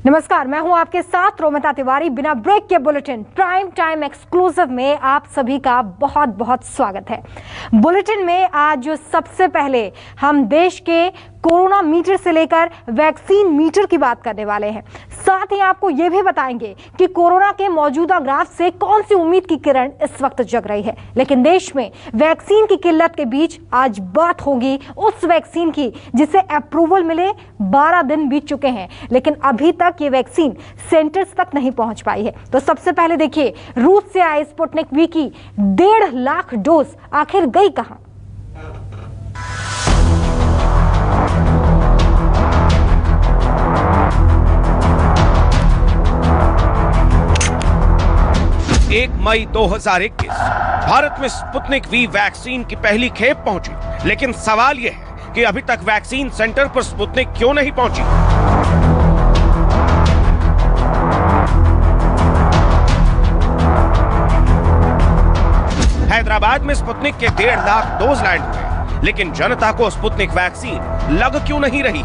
नमस्कार, मैं हूं आपके साथ रोमिता तिवारी। बिना ब्रेक के बुलेटिन प्राइम टाइम एक्सक्लूसिव में आप सभी का बहुत बहुत स्वागत है। बुलेटिन में आज सबसे पहले हम देश के कोरोना मीटर से लेकर वैक्सीन मीटर की बात करने वाले हैं। साथ ही आपको यह भी बताएंगे कि कोरोना के मौजूदा ग्राफ से कौन सी उम्मीद की किरण इस वक्त जग रही है। लेकिन देश में वैक्सीन की किल्लत के बीच आज बात होगी उस वैक्सीन की जिसे अप्रूवल मिले 12 दिन बीत चुके हैं, लेकिन अभी तक ये वैक्सीन सेंटर्स तक नहीं पहुंच पाई है। तो सबसे पहले देखिए, रूस से आई स्पुतनिक वी की 1.5 लाख डोज आखिर गई कहां? एक मई 2021 भारत में स्पुतनिक वी वैक्सीन की पहली खेप पहुंची, लेकिन सवाल यह है कि अभी तक वैक्सीन सेंटर पर स्पुतनिक क्यों नहीं पहुंची। हैदराबाद में स्पुतनिक के 1.5 लाख डोज लैंड हुए, लेकिन जनता को स्पुतनिक वैक्सीन लग क्यों नहीं रही।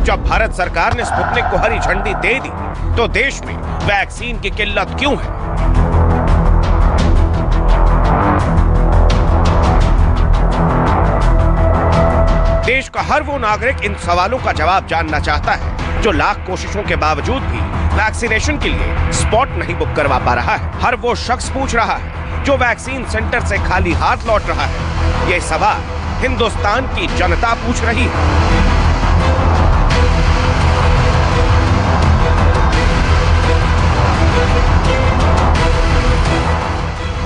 जब भारत सरकार ने स्पुतनिक को हरी झंडी दे दी तो देश में वैक्सीन की किल्लत क्यों है। देश का हर वो नागरिक इन सवालों का जवाब जानना चाहता है जो लाख कोशिशों के बावजूद भी वैक्सीनेशन के लिए स्पॉट नहीं बुक करवा पा रहा है। हर वो शख्स पूछ रहा है जो वैक्सीन सेंटर से खाली हाथ लौट रहा है। ये सवाल हिंदुस्तान की जनता पूछ रही है।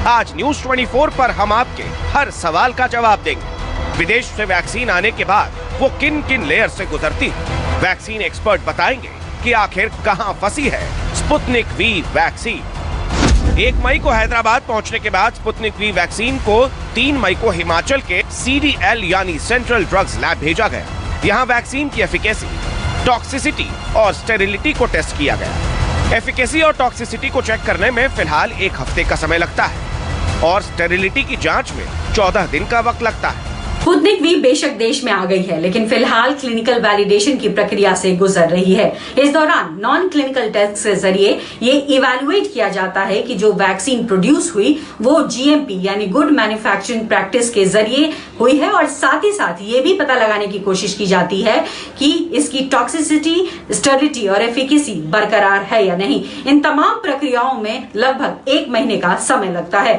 आज न्यूज 24 पर हम आपके हर सवाल का जवाब देंगे। विदेश से वैक्सीन आने के बाद वो किन किन लेयर से गुजरती है। वैक्सीन एक्सपर्ट बताएंगे कि आखिर कहां फंसी है स्पुतनिक वी वैक्सीन। 1 मई को हैदराबाद पहुंचने के बाद स्पुतनिक वी वैक्सीन को 3 मई को हिमाचल के CDL यानी सेंट्रल ड्रग्स लैब भेजा गया। यहाँ वैक्सीन की एफिकेसी, टॉक्सिसिटी और स्टेरिलिटी को टेस्ट किया गया। एफिकेसी और टॉक्सिसिटी को चेक करने में फिलहाल 1 हफ्ते का समय लगता है और स्टेरिलिटी की जांच में 14 दिन का वक्त लगता है। स्पुतनिक वी बेशक देश में आ गई है, लेकिन फिलहाल क्लिनिकल वैलिडेशन की प्रक्रिया से गुजर रही है। इस दौरान नॉन क्लिनिकल टेस्ट के जरिए ये इवैल्यूएट किया जाता है कि जो वैक्सीन प्रोड्यूस हुई वो GMP यानी गुड मैन्युफैक्चरिंग प्रैक्टिस के जरिए हुई है, और साथ ही साथ ये भी पता लगाने की कोशिश की जाती है कि इसकी टॉक्सिसिटी, स्टेरिलिटी और एफिकेसी बरकरार है या नहीं। इन तमाम प्रक्रियाओं में लगभग 1 महीने का समय लगता है।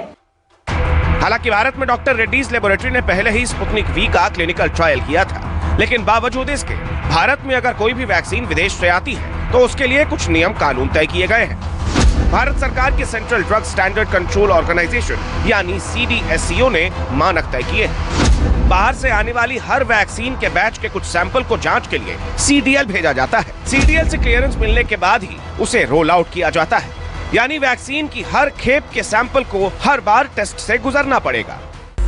हालांकि भारत में डॉक्टर रेड्डीज लेबोरेटरी ने पहले ही स्पुतनिक वी का क्लिनिकल ट्रायल किया था, लेकिन बावजूद इसके भारत में अगर कोई भी वैक्सीन विदेश से आती है तो उसके लिए कुछ नियम कानून तय किए गए हैं। भारत सरकार की central drug standard control organization यानी CDSCO ने मानक तय किए हैं। बाहर से आने वाली हर वैक्सीन के बैच के कुछ सैंपल को जांच के लिए CDL भेजा जाता है। CDL से क्लियरेंस मिलने के बाद ही उसे रोल आउट किया जाता है, यानी वैक्सीन की हर खेप के सैंपल को हर बार टेस्ट से गुजरना पड़ेगा।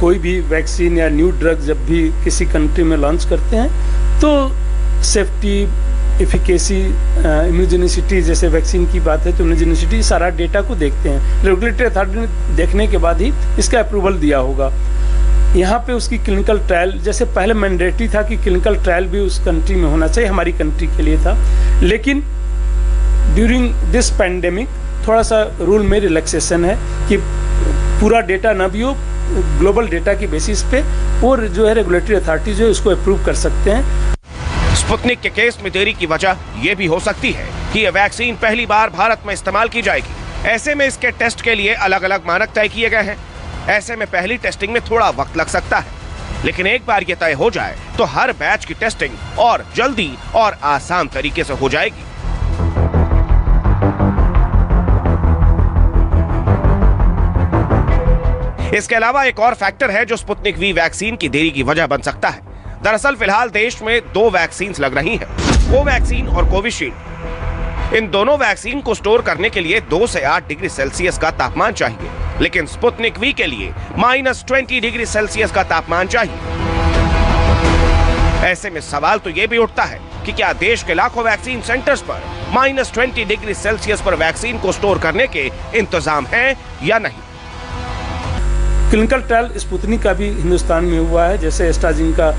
कोई भी वैक्सीन या न्यू ड्रग जब भी किसी कंट्री में लॉन्च करते हैं तो सेफ्टी, एफिकेसी, इम्यूजेनिसिटी, जैसे वैक्सीन की बात है तो इम्यूजेनिसिटी सारा डेटा को देखते हैं। रेगुलेटरी अथॉरिटी ने देखने के बाद ही इसका अप्रूवल दिया होगा। यहाँ पे उसकी क्लिनिकल ट्रायल, जैसे पहले मैंडेटरी था कि क्लिनिकल ट्रायल भी उस कंट्री में होना चाहिए, हमारी कंट्री के लिए था, लेकिन ड्यूरिंग दिस पैंडेमिक थोड़ा सा रूल में रिलैक्सेशन है कि पूरा डेटा ना भी हो, ग्लोबल डेटा की बेसिस पे और जो है रेगुलेटरी अथॉरिटी जो है उसको अप्रूव कर सकते हैं। स्पुतनिक के केस में देरी की वजह ये भी हो सकती है कि यह वैक्सीन पहली बार भारत में इस्तेमाल की जाएगी। ऐसे में इसके टेस्ट के लिए अलग अलग मानक तय किए गए हैं। ऐसे में पहली टेस्टिंग में थोड़ा वक्त लग सकता है, लेकिन एक बार ये तय हो जाए तो हर बैच की टेस्टिंग और जल्दी और आसान तरीके से हो जाएगी। इसके अलावा एक और फैक्टर है जो स्पुतनिक वी वैक्सीन की देरी की वजह बन सकता है। दरअसल फिलहाल देश में 2 वैक्सीन लग रही हैं, कोवैक्सीन और कोविशील्ड। इन दोनों वैक्सीन को स्टोर करने के लिए 2 से 8 डिग्री सेल्सियस का तापमान चाहिए, लेकिन स्पुतनिक वी के लिए -20 डिग्री सेल्सियस का तापमान चाहिए। ऐसे में सवाल तो ये भी उठता है कि क्या देश के लाखों वैक्सीन सेंटर्स पर -20 डिग्री सेल्सियस पर वैक्सीन को स्टोर करने के इंतजाम हैं या नहीं। क्लिनिकल ट्रायल स्पुतनिक का भी हिंदुस्तान में हुआ है, जैसे एस्ट्राजेनेका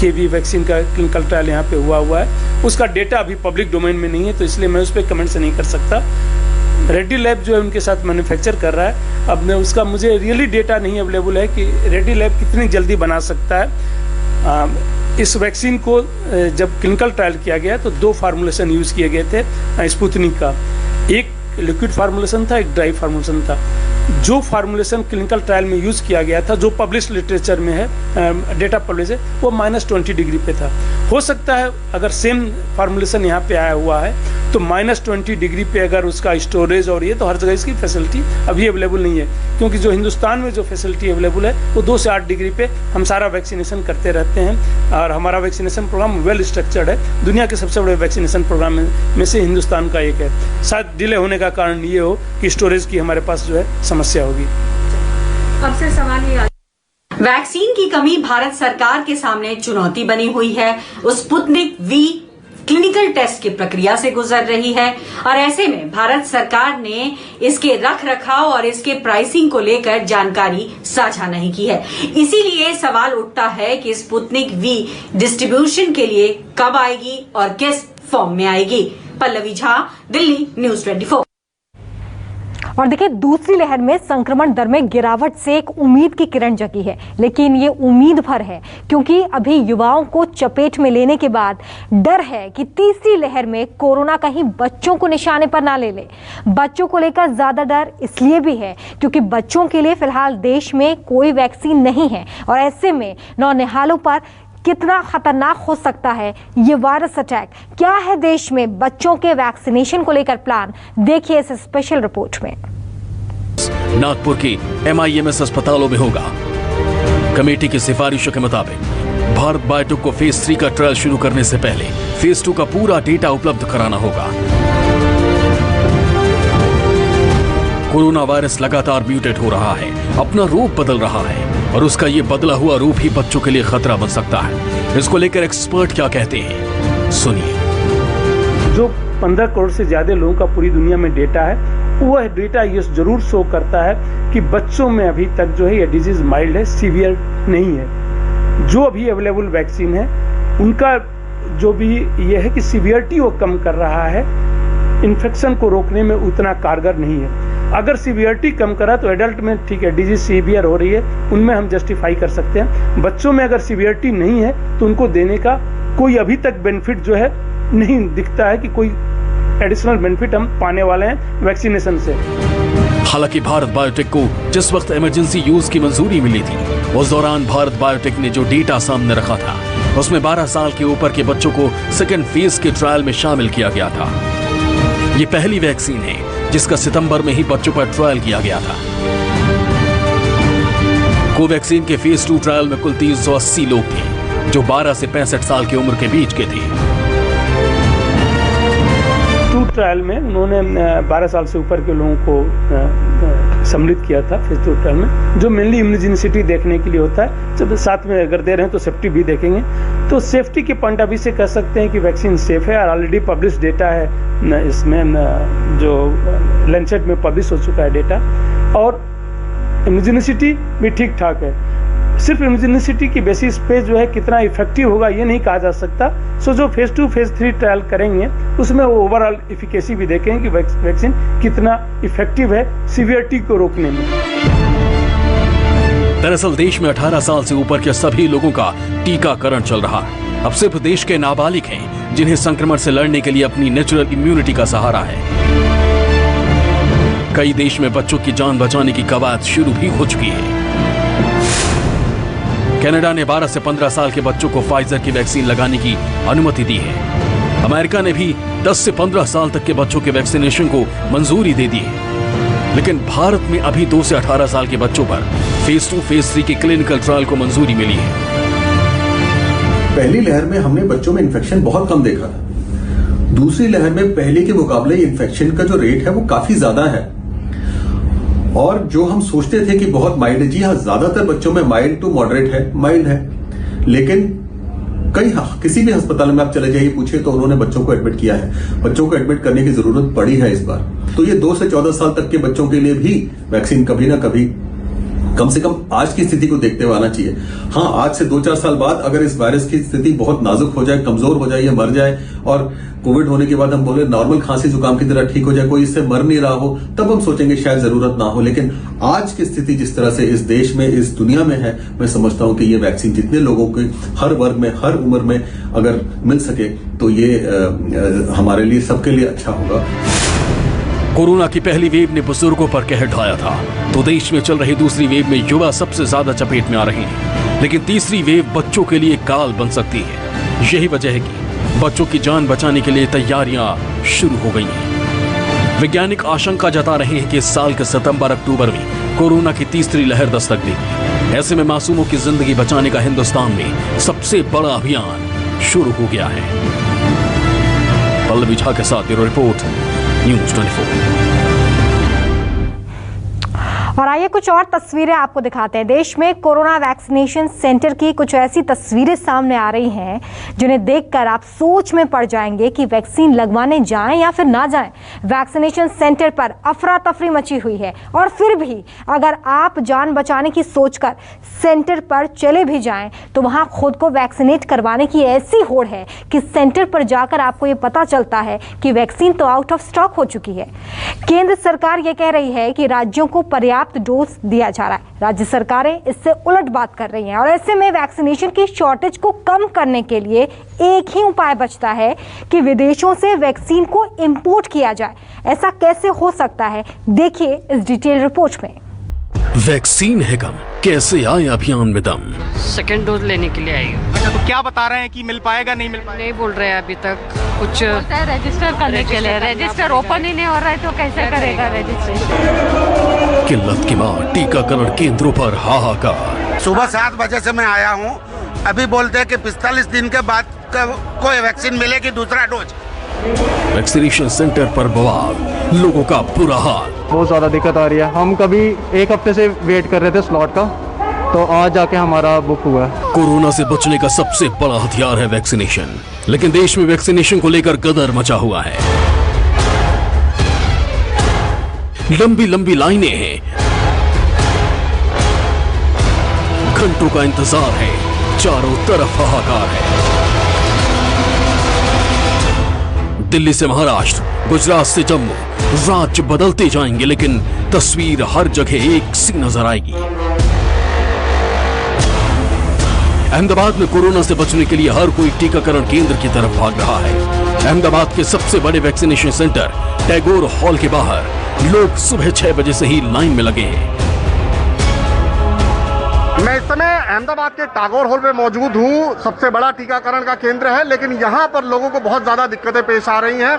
के भी वैक्सीन का क्लिनिकल ट्रायल यहाँ पे हुआ है। उसका डेटा अभी पब्लिक डोमेन में नहीं है, तो इसलिए मैं उस पर कमेंट्स नहीं कर सकता। रेड्डी लैब जो है उनके साथ मैन्युफैक्चर कर रहा है। अब मैं उसका मुझे रियली डेटा नहीं अवेलेबल है कि रेड्डी लैब कितनी जल्दी बना सकता है। इस वैक्सीन को जब क्लिनिकल ट्रायल किया गया तो 2 फार्मूलेशन यूज़ किए गए थे स्पुतनिक का। एक लिक्विड फार्मूलेशन था, एक ड्राई फार्मूलेशन था। जो फार्मूलेशन क्लिनिकल ट्रायल में यूज़ किया गया था, जो पब्लिश लिटरेचर में है, डेटा पब्लिश है, वो -20 डिग्री पे था। हो सकता है अगर सेम फार्मूलेशन यहाँ पे आया हुआ है तो -20 डिग्री पे अगर उसका स्टोरेज और ये, तो हर जगह इसकी फैसिलिटी अभी अवेलेबल नहीं है, क्योंकि जो हिंदुस्तान में जो फैसिलिटी अवेलेबल है वो 2 से 8 डिग्री पे हम सारा वैक्सीनेशन करते रहते हैं। और हमारा वैक्सीनेशन प्रोग्राम वेल स्ट्रक्चर्ड है, दुनिया के सबसे बड़े वैक्सीनेशन प्रोग्राम में से हिंदुस्तान का एक है। शायद डिले होने का कारण ये हो कि स्टोरेज की हमारे पास जो है समस्या होगी। अब से सवाल ये वैक्सीन की कमी भारत सरकार के सामने चुनौती बनी हुई है। स्पुतनिक वी क्लिनिकल टेस्ट की प्रक्रिया से गुजर रही है और ऐसे में भारत सरकार ने इसके रख रखाव और इसके प्राइसिंग को लेकर जानकारी साझा नहीं की है। इसीलिए सवाल उठता है कि स्पुतनिक वी डिस्ट्रीब्यूशन के लिए कब आएगी और किस फॉर्म में आएगी। पल्लवी झा, दिल्ली, न्यूज़ 24। और देखिए, दूसरी लहर में संक्रमण दर में गिरावट से एक उम्मीद की किरण जगी है, लेकिन ये उम्मीद भर है, क्योंकि अभी युवाओं को चपेट में लेने के बाद डर है कि तीसरी लहर में कोरोना कहीं बच्चों को निशाने पर ना ले ले। बच्चों को लेकर ज्यादा डर इसलिए भी है क्योंकि बच्चों के लिए फिलहाल देश में कोई वैक्सीन नहीं है और ऐसे में नौनिहालों पर कितना खतरनाक हो सकता है ये वायरस अटैक। क्या है देश में बच्चों के वैक्सीनेशन को लेकर प्लान, देखिए इस स्पेशल रिपोर्ट में। नागपुर की MIMS अस्पतालों में होगा। कमेटी की सिफारिशों के मुताबिक भारत बायोटेक को फेज 3 का ट्रायल शुरू करने से पहले फेज 2 का पूरा डेटा उपलब्ध कराना होगा। कोरोना वायरस लगातार म्यूटेट हो रहा है, अपना रूप बदल रहा है और उसका ये बदला हुआ रूप ही बच्चों के लिए खतरा बन सकता है। इसको लेकर एक्सपर्ट क्या कहते हैं, सुनिए। जो 15 करोड़ से ज्यादा लोगों का पूरी दुनिया में डेटा है, वह डेटा ये जरूर शो करता है कि बच्चों में अभी तक जो है ये डिजीज माइल्ड है, सीवियर नहीं है। जो अभी अवेलेबल वैक्सीन है उनका जो भी ये है कि सीवियरिटी वो कम कर रहा है, इन्फेक्शन को रोकने में उतना कारगर नहीं है। अगर सीवियरिटी कम करा तो एडल्ट में ठीक है, डिजीज सीवियर हो रही है, उनमें हम जस्टिफाई कर सकते हैं। बच्चों में अगर सीवियरिटी नहीं है तो उनको देने का कोई अभी तक बेनिफिट जो है नहीं दिखता है कि कोई एडिशनल बेनिफिट हम पाने वाले हैं वैक्सीनेशन से। हालांकि भारत बायोटेक को जिस वक्त इमरजेंसी यूज की मंजूरी मिली थी, उस दौरान भारत बायोटेक ने जो डेटा सामने रखा था उसमें 12 साल के ऊपर के बच्चों को सेकेंड फेज के ट्रायल में शामिल किया गया था। ये पहली वैक्सीन है जिसका सितंबर में ही बच्चों पर ट्रायल किया गया था। कोवैक्सीन के फेज 2 ट्रायल में कुल 380 लोग थे जो 12 से 65 साल की उम्र के बीच के थे। ट्रायल में उन्होंने 12 साल से ऊपर के लोगों को सम्मिलित किया था फेज 2 ट्रायल में, जो मेनली इम्यूनोजेनिसिटी देखने के लिए होता है। जब साथ में अगर दे रहे हैं तो सेफ्टी भी देखेंगे। तो सेफ्टी के पॉइंट ऑफ व्यू से कह सकते हैं कि वैक्सीन सेफ है और ऑलरेडी पब्लिश डेटा है इसमें, जो लैंसेट में पब्लिश हो चुका है डेटा, और इम्यूनोजेनिसिटी भी ठीक ठाक है। सिर्फ इम्यूनोजेनिसिटी की बेसिस पे जो है कितना इफेक्टिव होगा ये नहीं कहा जा सकता। सो जो फेज 2 फेज 3 ट्रायल करेंगे उसमें वो ओवरऑल इफिकेसी भी देखेंगे कि वैक्सीन कितना इफेक्टिव है सीवियरिटी को रोकने में। दरअसल देश में 18 साल से ऊपर के सभी लोगों का टीकाकरण चल रहा है। अब सिर्फ देश के नाबालिग हैं जिन्हें संक्रमण से लड़ने के लिए अपनी नेचुरल इम्यूनिटी का सहारा है। कई देश में बच्चों की जान बचाने की कवायद शुरू भी हो चुकी है। कनाडा ने 12 से 15 साल के बच्चों को फाइजर की वैक्सीन लगाने की अनुमति दी है। अमेरिका ने भी 10 से 15 साल तक के बच्चों के वैक्सीनेशन को मंजूरी दे दी है। लेकिन भारत में अभी 2 से 18 साल के बच्चों पर फेज 2 फेज 3 के क्लिनिकल ट्रायल को मंजूरी मिली है। पहली लहर में हमने बच्चों में इन्फेक्शन बहुत कम देखा था। दूसरी लहर में पहले के मुकाबले इन्फेक्शन का जो रेट है वो काफी ज्यादा है, और जो हम सोचते थे कि बहुत माइल्ड है, जी हाँ, ज्यादातर बच्चों में माइल्ड टू मॉडरेट है, माइल्ड है। लेकिन किसी भी अस्पताल में आप चले जाइए, पूछिए तो उन्होंने बच्चों को एडमिट किया है। बच्चों को एडमिट करने की जरूरत पड़ी है इस बार। तो ये 2 से 14 साल तक के बच्चों के लिए भी वैक्सीन कभी ना कभी कम से कम आज की स्थिति को देखते हुए आना चाहिए। हाँ, आज से 2-4 साल बाद अगर इस वायरस की स्थिति बहुत नाजुक हो जाए, कमजोर हो जाए या मर जाए, और कोविड होने के बाद हम बोले नॉर्मल खांसी जुकाम की तरह ठीक हो जाए, कोई इससे मर नहीं रहा हो, तब हम सोचेंगे शायद जरूरत ना हो। लेकिन आज की स्थिति जिस तरह से इस देश में, इस दुनिया में है, मैं समझता हूं कि ये वैक्सीन जितने लोगों के हर वर्ग में, हर उम्र में अगर मिल सके तो ये हमारे लिए, सबके लिए अच्छा होगा। कोरोना की पहली वेव ने बुजुर्गों पर कहर ढाया था, तो देश में चल रही दूसरी वेव में युवा सबसे ज्यादा चपेट में आ रहे हैं। लेकिन तीसरी वेव बच्चों के लिए काल बन सकती है। यही वजह है कि बच्चों की जान बचाने के लिए तैयारियां शुरू हो गई हैं। वैज्ञानिक आशंका जता रहे हैं कि इस साल के सितंबर-अक्टूबर में कोरोना की तीसरी लहर दस्तक देगी। ऐसे में मासूमों की जिंदगी बचाने का हिंदुस्तान में सबसे बड़ा अभियान शुरू हो गया है। पल्लवी झा के साथ ब्यूरो रिपोर्ट, न्यूज़ 24। और आइए कुछ और तस्वीरें आपको दिखाते हैं। देश में कोरोना वैक्सीनेशन सेंटर की कुछ ऐसी तस्वीरें सामने आ रही हैं जिन्हें देखकर आप सोच में पड़ जाएंगे कि वैक्सीन लगवाने जाएं या फिर ना जाएं। वैक्सीनेशन सेंटर पर अफरा तफरी मची हुई है, और फिर भी अगर आप जान बचाने की सोचकर सेंटर पर चले भी जाएं तो वहां खुद को वैक्सीनेट करवाने की ऐसी होड़ है कि सेंटर पर जाकर आपको ये पता चलता है कि वैक्सीन तो आउट ऑफ स्टॉक हो चुकी है। केंद्र सरकार ये कह रही है कि राज्यों को पर्याप्त डोज दिया जा रहा है, राज्य सरकारें इससे उलट बात कर रही हैं। और ऐसे में वैक्सीनेशन की शॉर्टेज को कम करने के लिए एक ही उपाय बचता है कि विदेशों से वैक्सीन को इंपोर्ट किया जाए। ऐसा कैसे हो सकता है, देखिए इस डिटेल रिपोर्ट में। वैक्सीन है कम, कैसे आए अभियान में दम? सेकेंड डोज लेने के लिए आई हूँ। अच्छा, तो क्या बता रहे हैं कि मिल पाएगा, नहीं मिल पाएगा? नहीं बोल रहे हैं अभी तक कुछ। रजिस्टर करने के लिए, रजिस्टर ओपन ही नहीं हो रहा है तो कैसे करेगा रजिस्ट्रेशन? किल्लत के बाद टीकाकरण केंद्रों पर हाहाकार। सुबह 7 बजे से मैं आया हूँ, अभी बोलते हैं कि 45 दिन के बाद कोई वैक्सीन मिलेगी दूसरा डोज। वैक्सीनेशन सेंटर पर बवाल, लोगों का बुरा हाल। बहुत ज़्यादा दिक्कत आ रही है। हम कभी एक हफ्ते से वेट कर रहे थे स्लॉट का, तो आज जाके हमारा बुक हुआ है। कोरोना से बचने का सबसे बड़ा हथियार है वैक्सीनेशन, लेकिन देश में वैक्सीनेशन को लेकर गदर मचा हुआ है। लंबी लंबी लाइनें हैं, घंटों का इंतजार है, चारों तरफ हाहाकार है। दिल्ली से महाराष्ट्र, गुजरात से जम्मू, राज्य बदलते जाएंगे लेकिन तस्वीर हर जगह एक सी नजर आएगी। अहमदाबाद में कोरोना से बचने के लिए हर कोई टीकाकरण केंद्र की तरफ भाग रहा है। अहमदाबाद के सबसे बड़े वैक्सीनेशन सेंटर टैगोर हॉल के बाहर लोग सुबह 6 बजे से ही लाइन में लगे हैं। मैं इस समय अहमदाबाद के टैगोर हॉल में मौजूद हूँ। सबसे बड़ा टीकाकरण का केंद्र है, लेकिन यहाँ पर लोगों को बहुत ज़्यादा दिक्कतें पेश आ रही हैं।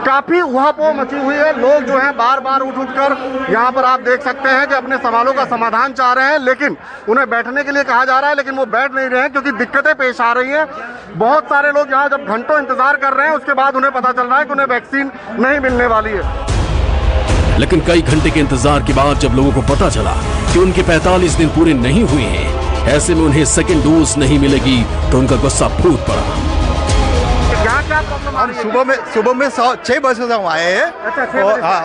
काफ़ी उहापोह मची हुई है। लोग जो हैं बार बार उठ कर यहाँ पर आप देख सकते हैं कि अपने सवालों का समाधान चाह रहे हैं, लेकिन उन्हें बैठने के लिए कहा जा रहा है, लेकिन वो बैठ नहीं रहे हैं क्योंकि दिक्कतें पेश आ रही हैं। बहुत सारे लोग यहाँ जब घंटों इंतजार कर रहे हैं, उसके बाद उन्हें पता चल रहा है कि उन्हें वैक्सीन नहीं मिलने वाली है। लेकिन कई घंटे के इंतजार के बाद जब लोगों को पता चला कि उनके 45 दिन पूरे नहीं हुए हैं, ऐसे में उन्हें सेकंड डोज नहीं मिलेगी तो उनका गुस्सा फूट पड़ा। हम सुबह में 6 बजे से हम आए हैं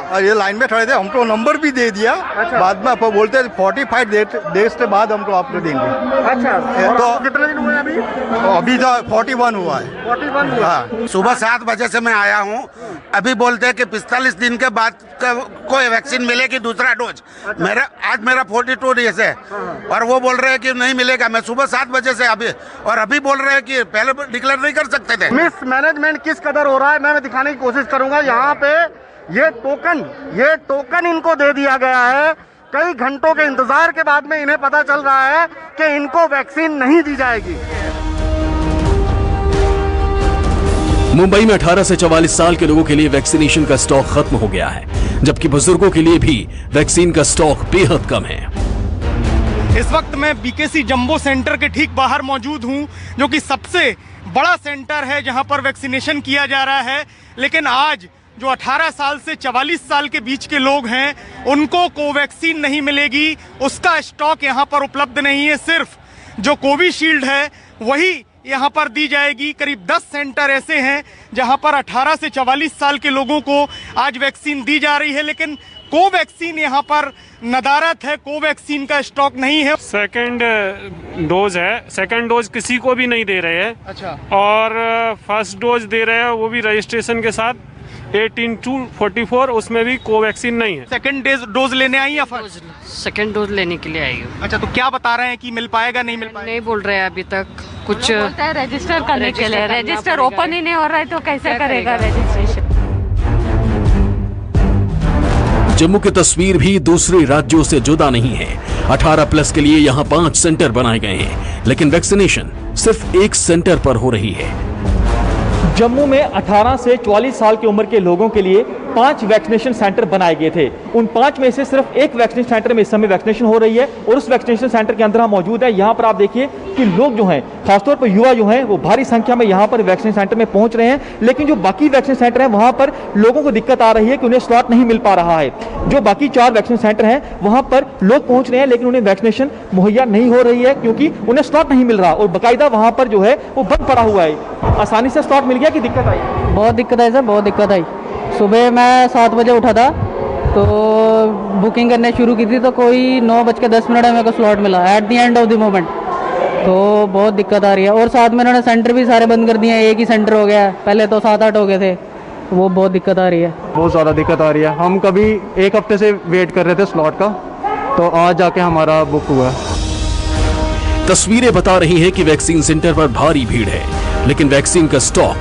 और ये लाइन में खड़े थे। हमको नंबर भी दे दिया। बाद में आप बोलते हैं 45 डेज के बाद हमको आपको देंगे। अच्छा, तो कितने दिन हुए अभी तो 41 हुआ है। 41 हुआ। हाँ, सुबह 7 बजे से मैं आया हूँ, अभी बोलते हैं कि 45 दिन के बाद कोई वैक्सीन मिलेगी दूसरा डोज। आज मेरा 42 डेज है और वो बोल रहे हैं कि नहीं मिलेगा। मैं सुबह 7 बजे से अभी बोल रहे हैं कि पहले डिक्लेयर नहीं कर सकते थे। मिस मैनेजमेंट किस कदर हो रहा है मैं दिखाने की कोशिश करूंगा। यहाँ पे ये टोकन इनको दे दिया गया है। कई घंटों के इंतजार के बाद में इन्हें पता चल रहा है कि इनको वैक्सीन नहीं दी जाएगी। मुंबई में 18 से 44 साल के लोगों के लिए वैक्सीनेशन का स्टॉक खत्म हो गया है, जबकि बुजुर्गों के लिए भी वैक्सीन का स्टॉक बेहद कम है। इस वक्त मैं बीकेसी जंबो सेंटर के ठीक बाहर मौजूद हूं, जो कि सबसे बड़ा सेंटर है जहां पर वैक्सीनेशन किया जा रहा है। लेकिन आज जो 18 साल से 44 साल के बीच के लोग हैं, उनको कोवैक्सीन नहीं मिलेगी, उसका स्टॉक यहां पर उपलब्ध नहीं है। सिर्फ जो कोविशील्ड है वही यहां पर दी जाएगी। करीब 10 सेंटर ऐसे हैं जहां पर 18 से 44 साल के लोगों को आज वैक्सीन दी जा रही है, लेकिन कोवैक्सीन यहाँ पर नदारत है, कोवैक्सीन का स्टॉक नहीं है। सेकंड डोज है, सेकंड डोज किसी को भी नहीं दे रहे हैं। अच्छा। और फर्स्ट डोज दे रहे हैं, वो भी रजिस्ट्रेशन के साथ 18 to 44, उसमें भी कोवैक्सीन नहीं है। सेकंड डोज लेने आई या फर्स्ट? सेकंड डोज लेने के लिए आई हूँ। अच्छा, तो क्या बता रहे हैं कि मिल पाएगा नहीं मिल पाएगा? नहीं बोल रहे हैं अभी तक कुछ। बोलता है रजिस्टर करने के लिए, रजिस्टर ओपन ही नहीं हो रहा है तो कैसे करेगा रजिस्ट्रेशन। जम्मू की तस्वीर भी दूसरे राज्यों से जुदा नहीं है। 18 प्लस के लिए यहाँ 5 सेंटर बनाए गए हैं, लेकिन वैक्सीनेशन सिर्फ एक सेंटर पर हो रही है। जम्मू में 18 से 44 साल की उम्र के लोगों के लिए 5 वैक्सीनेशन सेंटर बनाए गए थे। उन 5 में से सिर्फ एक वैक्सीनेशन सेंटर में इस समय वैक्सीनेशन हो रही है और उस वैक्सीनेशन सेंटर के अंदर हम मौजूद हैं। यहाँ पर आप देखिए कि लोग जो हैं, खासतौर पर युवा जो हैं, वो भारी संख्या में यहाँ पर वैक्सीनेशन सेंटर में पहुँच रहे हैं। लेकिन जो बाकी वैक्सीनेशन सेंटर हैं वहाँ पर लोगों को दिक्कत आ रही है कि उन्हें स्लॉट नहीं मिल पा रहा है। जो बाकी 4 वैक्सीनेशन सेंटर हैं वहाँ पर लोग पहुँच रहे हैं, लेकिन उन्हें वैक्सीनेशन मुहैया नहीं हो रही है क्योंकि उन्हें स्लॉट नहीं मिल रहा और बाकायदा वहाँ पर जो है वो बंद पड़ा हुआ है। आसानी से स्लॉट मिल गया कि दिक्कत आई? बहुत दिक्कत आई सर, बहुत दिक्कत आई। सुबह मैं 7 बजे उठा था तो बुकिंग करने शुरू की थी तो कोई 9:10 में मेरे को स्लॉट मिला at the end of the moment. तो बहुत दिक्कत आ रही है और साथ में उन्होंने सेंटर भी सारे बंद कर दिए हैं। एक ही सेंटर हो गया है, पहले तो 7-8 हो गए थे। वो बहुत दिक्कत आ रही है, बहुत ज़्यादा दिक्कत आ रही है। हम कभी एक हफ्ते से वेट कर रहे थे स्लॉट का, तो आज जाके हमारा बुक हुआ। तस्वीरें बता रही हैं कि वैक्सीन सेंटर पर भारी भीड़ है, लेकिन वैक्सीन का स्टॉक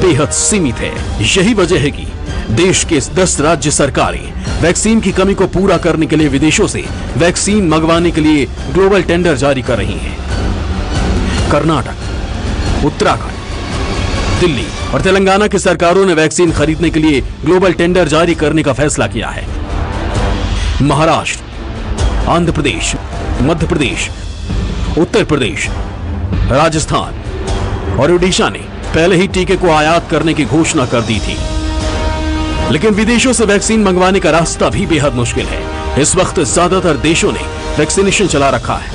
बेहद सीमित है। यही वजह है कि देश के 10 राज्य सरकारें वैक्सीन की कमी को पूरा करने के लिए विदेशों से वैक्सीन मंगवाने के लिए ग्लोबल टेंडर जारी कर रही हैं। कर्नाटक, उत्तराखंड, दिल्ली और तेलंगाना की सरकारों ने वैक्सीन खरीदने के लिए ग्लोबल टेंडर जारी करने का फैसला किया है। महाराष्ट्र, आंध्र प्रदेश, मध्य प्रदेश, उत्तर प्रदेश, राजस्थान और ओडिशा ने पहले ही टीके को आयात करने की घोषणा कर दी थी। लेकिन विदेशों से वैक्सीन मंगवाने का रास्ता भी बेहद मुश्किल है। इस वक्त ज्यादातर देशों ने वैक्सीनेशन चला रखा है।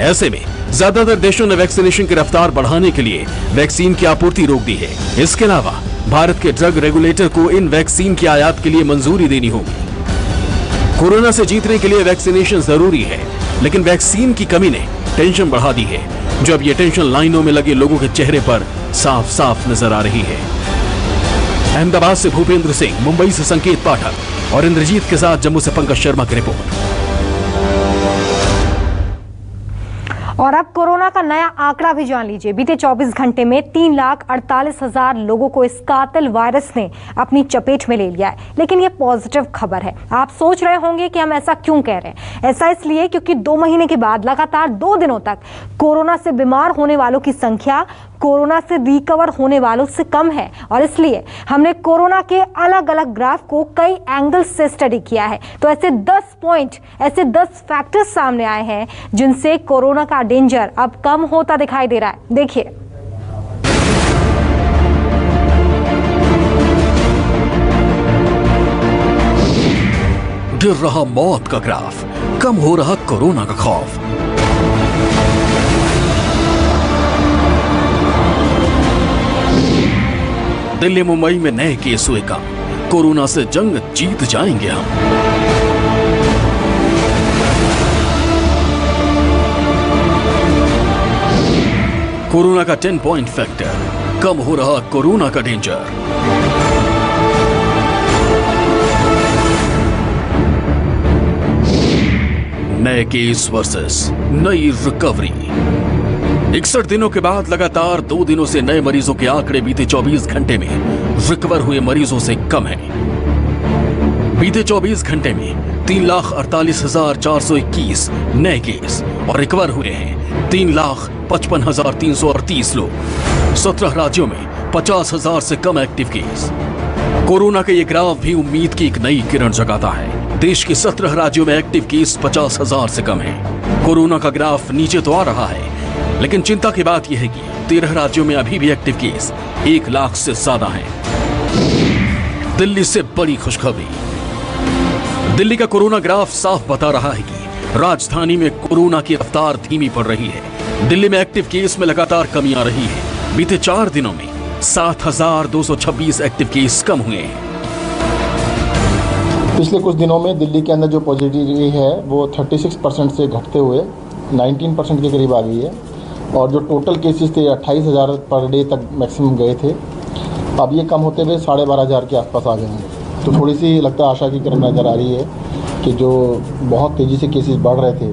ऐसे में ज्यादातर देशों ने वैक्सीनेशन की रफ्तार बढ़ाने के लिए वैक्सीन की आपूर्ति रोक दी है। इसके अलावा भारत के ड्रग रेगुलेटर को इन वैक्सीन की आयात के लिए मंजूरी देनी होगी। कोरोना से जीतने के लिए वैक्सीनेशन जरूरी है, लेकिन वैक्सीन की कमी ने टेंशन बढ़ा दी है। जो अब ये टेंशन लाइनों में लगे लोगों के चेहरे पर साफ साफ नजर आ रही है। अहमदाबाद से भूपेंद्र सिंह, मुंबई से संकेत पाठक और इंद्रजीत के साथ जम्मू से पंकज शर्मा की रिपोर्ट। और अब कोरोना का नया आंकड़ा भी जान लीजिए। बीते 24 घंटे में 3,48,000 लोगों को इस कातिल वायरस ने अपनी चपेट में ले लिया है। लेकिन ये पॉजिटिव खबर है। आप सोच रहे होंगे कि हम ऐसा क्यों कह रहे हैं। ऐसा इसलिए क्योंकि 2 महीने के बाद लगातार 2 दिनों तक कोरोना से बीमार होने वालों की संख्या कोरोना से रिकवर होने वालों से कम है। और इसलिए हमने कोरोना के अलग अलग ग्राफ को कई एंगल से स्टडी किया है। तो ऐसे 10 पॉइंट, ऐसे 10 फैक्टर्स सामने आए हैं जिनसे कोरोना का डेंजर अब कम होता दिखाई दे रहा है। देखिए, गिर रहा मौत का ग्राफ, कम हो रहा कोरोना का खौफ। दिल्ली मुंबई में नए केस हुए कम, कोरोना से जंग जीत जाएंगे हम। कोरोना का 10 पॉइंट फैक्टर, कम हो रहा कोरोना का डेंजर। नए केस वर्सेस नई रिकवरी। 61 दिनों के बाद लगातार 2 दिनों से नए मरीजों के आंकड़े बीते 24 घंटे में रिकवर हुए मरीजों से कम है। बीते 24 घंटे में 3,48,421 नए केस और रिकवर हुए हैं 3,55,338 लोग। 17 राज्यों में 50,000 से कम एक्टिव केस। कोरोना के ये ग्राफ भी उम्मीद की एक नई किरण जगाता है। देश के 17 राज्यों में एक्टिव केस 50,000 से कम है। कोरोना का ग्राफ नीचे तो आ रहा है, लेकिन चिंता की बात यह है कि 13 राज्यों में अभी भी एक्टिव केस 1 लाख से ज्यादा हैं। दिल्ली से बड़ी खुशखबरी। दिल्ली का कोरोना ग्राफ साफ बता रहा है कि राजधानी में कोरोना की रफ्तार धीमी पड़ रही है। दिल्ली में एक्टिव केस में लगातार कमी आ रही है। बीते 4 दिनों में 7,226 एक्टिव केस कम हुए हैं। पिछले कुछ दिनों में दिल्ली के अंदर जो पॉजिटिविटी है वो 36% से घटते हुए 19% के करीब आ गई है और जो टोटल केसेस थे 28,000 पर डे तक मैक्सिमम गए थे, अब ये कम होते हुए 12,500 के आसपास आ गए हैं। तो थोड़ी सी लगता है आशा की किरण नज़र आ रही है कि जो बहुत तेज़ी से केसेस बढ़ रहे थे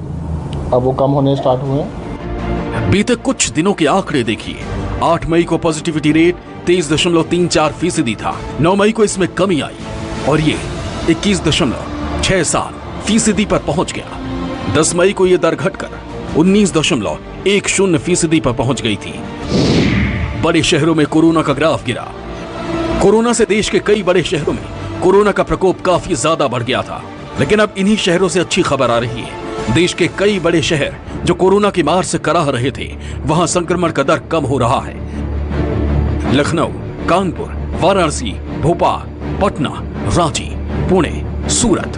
अब वो कम होने स्टार्ट हुए हैं। बीते कुछ दिनों के आंकड़े देखिए। 8 मई को पॉजिटिविटी रेट 23.34% था। 9 मई को इसमें कमी आई और ये 21.67% पर पहुंच गया। 10 मई को यह दर घटकर 19.10% पर पहुंच गई थी। बड़े शहरों में कोरोना का ग्राफ गिरा। कोरोना से देश के कई बड़े शहरों में कोरोना का प्रकोप काफी ज्यादा बढ़ गया था, लेकिन अब इन्हीं शहरों से अच्छी खबर आ रही है। देश के कई बड़े शहर जो कोरोना की मार से कराह रहे थे, वहां संक्रमण का दर कम हो रहा है। लखनऊ, कानपुर, वाराणसी, भोपाल, पटना, रांची, पुणे, सूरत।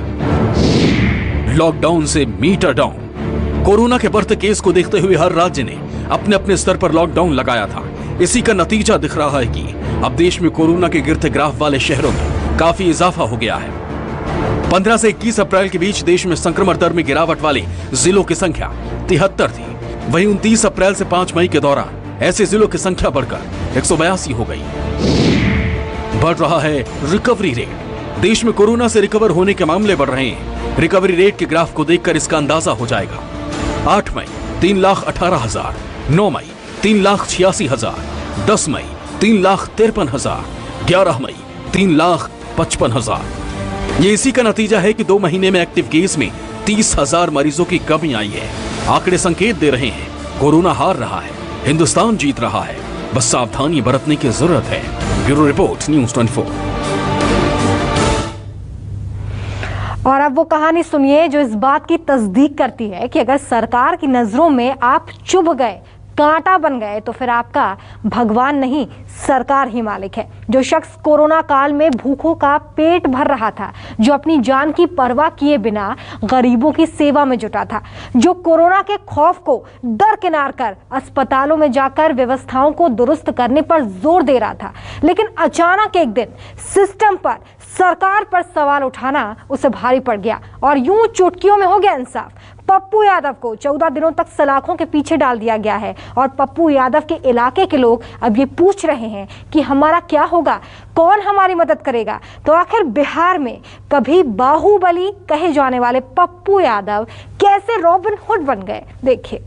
लॉकडाउन से मीटर डाउन। कोरोना के बढ़ते केस को देखते हुए हर राज्य ने अपने अपने स्तर पर लॉकडाउन लगाया था। इसी का नतीजा दिख रहा है कि अब देश में कोरोना के गिरते ग्राफ वाले शहरों में काफी इजाफा हो गया है। 15 से 21 अप्रैल के बीच देश में संक्रमण दर में गिरावट वाले जिलों की संख्या 73 थी। वहीं 29 अप्रैल से 5 मई के दौरान ऐसे जिलों की संख्या बढ़कर 182 हो गई। बढ़ रहा है रिकवरी रेट। देश में कोरोना से रिकवर होने के मामले बढ़ रहे हैं। रिकवरी रेट के ग्राफ को देखकर इसका अंदाजा हो जाएगा। 8 मई 3,18,000, 9 मई 3,86,000, 10 मई 3,53,000, 11 मई 3,55,000। ये इसी का नतीजा है कि 2 महीने में एक्टिव केस में 30,000 मरीजों की कमी आई है। आंकड़े संकेत दे रहे हैं कोरोना हार रहा है, हिंदुस्तान जीत रहा है। बस सावधानी बरतने की जरूरत है। Bureau report, news 24। और अब वो कहानी सुनिए जो इस बात की तस्दीक करती है कि अगर सरकार की नजरों में आप चुभ गए, कांटा बन गए, तो फिर आपका भगवान नहीं सरकार ही मालिक है। जो शख्स कोरोना काल में भूखों का पेट भर रहा था, जो अपनी जान की परवाह किए बिना गरीबों की सेवा में जुटा था, जो कोरोना के खौफ को दरकिनार कर अस्पतालों में जाकर व्यवस्थाओं को दुरुस्त करने पर जोर दे रहा था, लेकिन अचानक एक दिन सिस्टम पर, सरकार पर सवाल उठाना उसे भारी पड़ गया और यूं चुटकियों में हो गया इंसाफ। पप्पू यादव को 14 दिनों तक सलाखों के पीछे डाल दिया गया है और पप्पू यादव के इलाके के लोग अब ये पूछ रहे हैं कि हमारा क्या होगा, कौन हमारी मदद करेगा। तो आखिर बिहार में कभी बाहुबली कहे जाने वाले पप्पू यादव कैसे रॉबिन हुड बन गए, देखिए।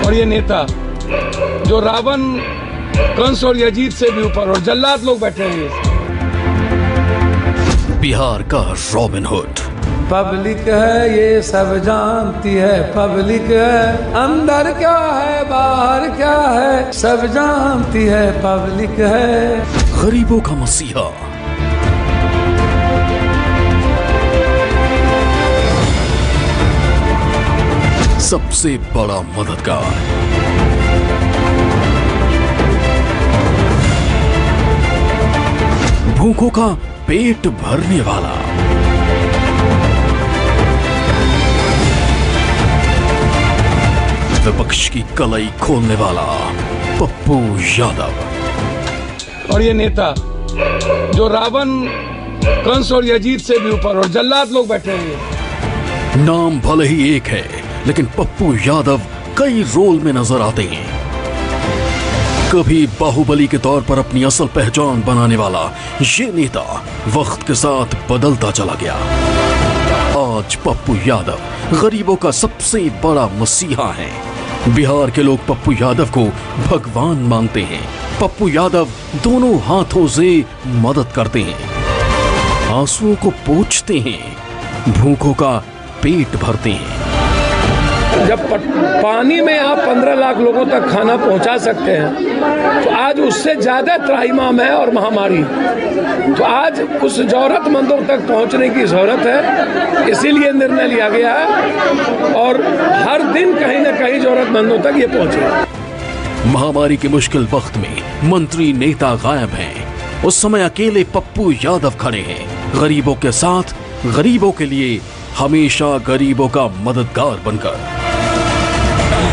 और ये नेता जो रावण, कंस और यजीत से भी ऊपर और जल्लाद लोग बैठे हैं। बिहार का रॉबिन हुड। पब्लिक है ये सब जानती है, पब्लिक है अंदर क्या है बाहर क्या है सब जानती है, पब्लिक है। गरीबों का मसीहा, सबसे बड़ा मददगार, भूखों का पेट भरने वाला, विपक्ष की कलाई खोलने वाला पप्पू यादव। और ये नेता जो रावण, कंस और यजीत से भी ऊपर और जल्लाद लोग बैठे हैं। नाम भले ही एक है, लेकिन पप्पू यादव कई रोल में नजर आते हैं। कभी बाहुबली के तौर पर अपनी असल पहचान बनाने वाला ये नेता वक्त के साथ बदलता चला गया। आज पप्पू यादव गरीबों का सबसे बड़ा मसीहा है। बिहार के लोग पप्पू यादव को भगवान मानते हैं। पप्पू यादव दोनों हाथों से मदद करते हैं, आंसुओं को पोंछते हैं, भूखों का पेट भरते हैं। जब पानी में आप 15 लाख लोगों तक खाना पहुंचा सकते हैं, तो आज उससे ज्यादा त्राहिमाम है और महामारी। तो आज उस जरूरतमंदों तक पहुंचने की जरूरत है, इसीलिए निर्णय लिया गया है और हर दिन कहीं न कहीं जरूरतमंदों तक ये पहुंचे। महामारी के मुश्किल वक्त में मंत्री नेता गायब हैं। उस समय अकेले पप्पू यादव खड़े हैं, गरीबों के साथ, गरीबों के लिए, हमेशा गरीबों का मददगार बनकर।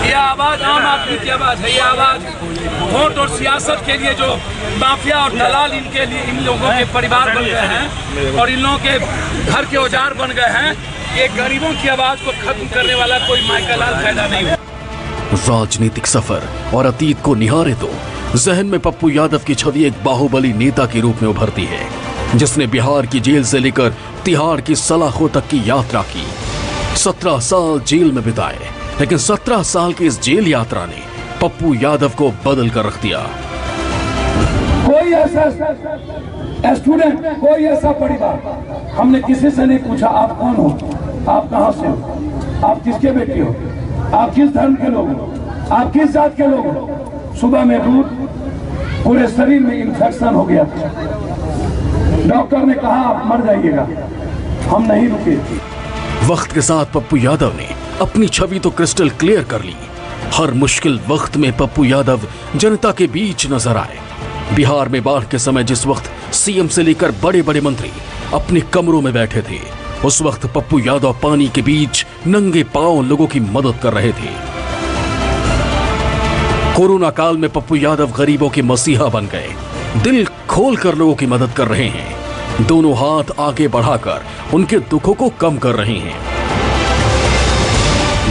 ये आवाज आम आदमी की आवाज है। ये आवाज वोट और सियासत के लिए जो माफिया और दलाल इनके लिए इन लोगों के परिवार बन गए हैं और इन लोगों के घर के औजार बन गए हैं, ये गरीबों की आवाज को खत्म करने वाला कोई माइकल लाल पैदा नहीं है। राजनीतिक सफर और अतीत को निहारे तो जहन में पप्पू यादव की छवि एक बाहुबली नेता के रूप में उभरती है, जिसने बिहार की जेल से लेकर तिहाड़ की सलाखों तक की यात्रा की। 17 साल जेल में बिताए, लेकिन 17 साल की इस जेल यात्रा ने पप्पू यादव को बदल कर रख दिया। कोई ऐसा स्टूडेंट, कोई ऐसा परिवार, हमने किसी से नहीं पूछा आप कौन हो, आप कहां से हो, आप किसके बेटे हो, आप किस धर्म के लोग हो, आप किस जात के लोग हो। सुबह में दूध, पूरे शरीर में इंफेक्शन हो गया था। डॉक्टर ने कहा आप मर जाइएगा, हम नहीं रुके। वक्त के साथ पप्पू यादव ने अपनी छवि तो क्रिस्टल क्लियर कर ली। हर मुश्किल वक्त में पप्पू यादव जनता के बीच नजर आए। बिहार में बाढ़ के समय जिस वक्त सीएम से लेकर बड़े बड़े मंत्री अपने कमरों में बैठे थे, उस वक्त पप्पू यादव पानी के बीच नंगे पांव लोगों की मदद कर रहे थे। कोरोना काल में पप्पू यादव गरीबों के मसीहा बन गए, दिल खोलकर लोगों की मदद कर रहे हैं, दोनों हाथ आगे बढ़ाकर उनके दुखों को कम कर रहे हैं।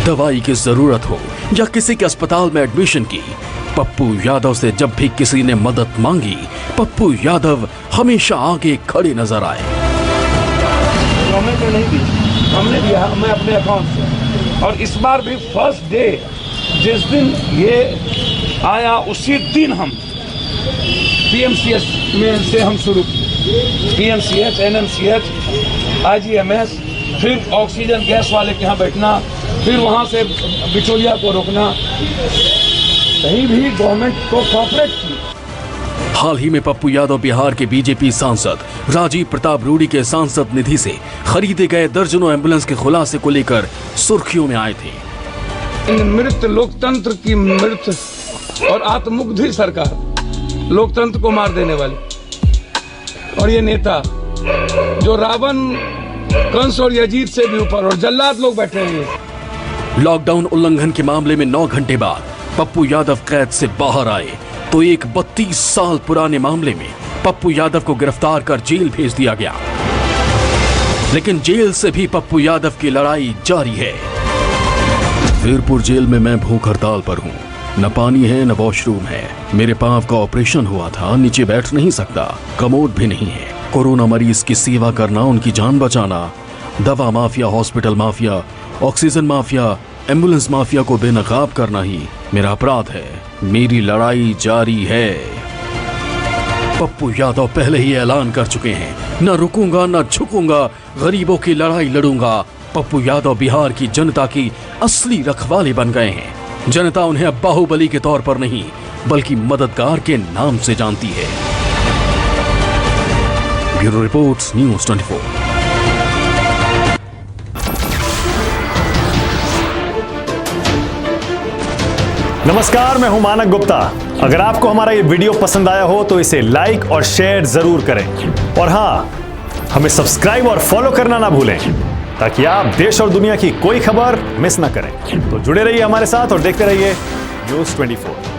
दवाई की जरूरत हो या किसी के अस्पताल में एडमिशन की, पप्पू यादव से जब भी किसी ने मदद मांगी, पप्पू यादव हमेशा आगे खड़े नजर आए। हमने नहीं दी, हमने दिया, मैं अपने अकाउंट से। और इस बार भी फर्स्ट डे जिस दिन ये आया उसी दिन हम पीएमसीएच में से हम शुरू किए। पीएमसीएच, एनएमसीएच, आईजीएमएस, फिर ऑक्सीजन गैस वाले के यहाँ बैठना, फिर वहाँ से बिचौलिया को रोकना, कहीं भी गवर्नमेंट को कोऑपरेट की। हाल ही में पप्पू यादव बिहार के बीजेपी सांसद राजीव प्रताप रूडी के सांसद निधि से खरीदे गए दर्जनों एम्बुलेंस के खुलासे को लेकर सुर्खियों में आए थे। मृत लोकतंत्र की मृत और आत्ममुग्ध सरकार, लोकतंत्र को मार देने वाली, और ये नेता जो रावण, कंस और यजीत से भी ऊपर, और जल्लाद लोग बैठे हैं। लॉकडाउन उल्लंघन के मामले में 9 घंटे बाद पप्पू यादव कैद से बाहर आए तो एक 32 साल पुराने मामले में पप्पू यादव को गिरफ्तार कर जेल भेज दिया गया। लेकिन जेल से भी पप्पू यादव की लड़ाई जारी है। वीरपुर जेल में मैं भूख हड़ताल पर हूँ, न पानी है न वॉशरूम है, मेरे पांव का ऑपरेशन हुआ था, नीचे बैठ नहीं सकता, कमोड भी नहीं है। कोरोना मरीज की सेवा करना, उनकी जान बचाना, दवा mafia, hospital mafia, oxygen mafia, ambulance mafia को बेनकाब करना ही मेरा अपराध है। मेरी लड़ाई जारी है। पप्पू यादव पहले ही ऐलान कर चुके हैं, न रुकूंगा न झुकूंगा, गरीबों की लड़ाई लड़ूंगा। पप्पू यादव बिहार की जनता की असली रखवाले बन गए हैं। जनता उन्हें अब बाहुबली के तौर पर नहीं बल्कि मददगार के नाम से जानती है। Bureau report, news 24। नमस्कार, मैं हूं मानक गुप्ता। अगर आपको हमारा ये वीडियो पसंद आया हो तो इसे लाइक और शेयर जरूर करें, और हाँ, हमें सब्सक्राइब और फॉलो करना ना भूलें ताकि आप देश और दुनिया की कोई खबर मिस ना करें। तो जुड़े रहिए हमारे साथ और देखते रहिए न्यूज़ 24।